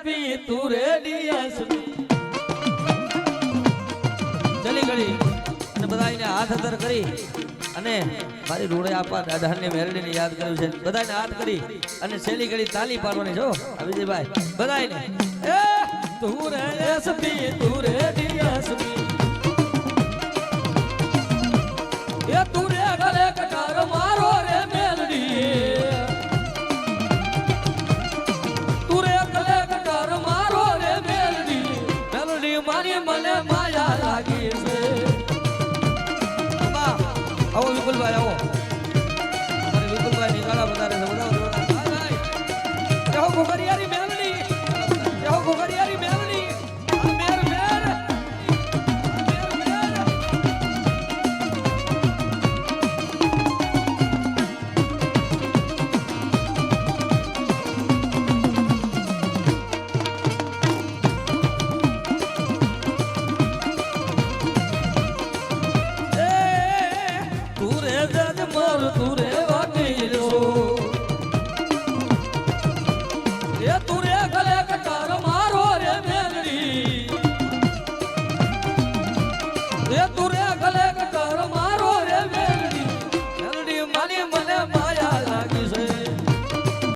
પી તું રે ડીએસપી ચલી ગળી અને બધાને હાથ અધર કરી અને મારી રોડે આપા દાદાને મેરડીને યાદ કર્યું છે બધાને હાથ કરી અને છેલ્લી ઘડી તાલી પાડવાની જો વિજયભાઈ બધાને એ તું રે એસપી તું રે ડીએસપી એ તું રે ગલે કટાર મારો રે મેલડી તું રે ગલે કટાર મારો રે મેલડી મેલડી મારી મને માયા લાગી છે આવો વિપુલભાઈ આવો અમારે વિપુલભાઈ નિકાળા વધારે છે બધા ગોગરિયારી મેલડી ગોગરિયારી મેલડી મેર મેર તું રે વાગીરો એ તું રે ગલે કટાર મારો રે મેલડી એ તું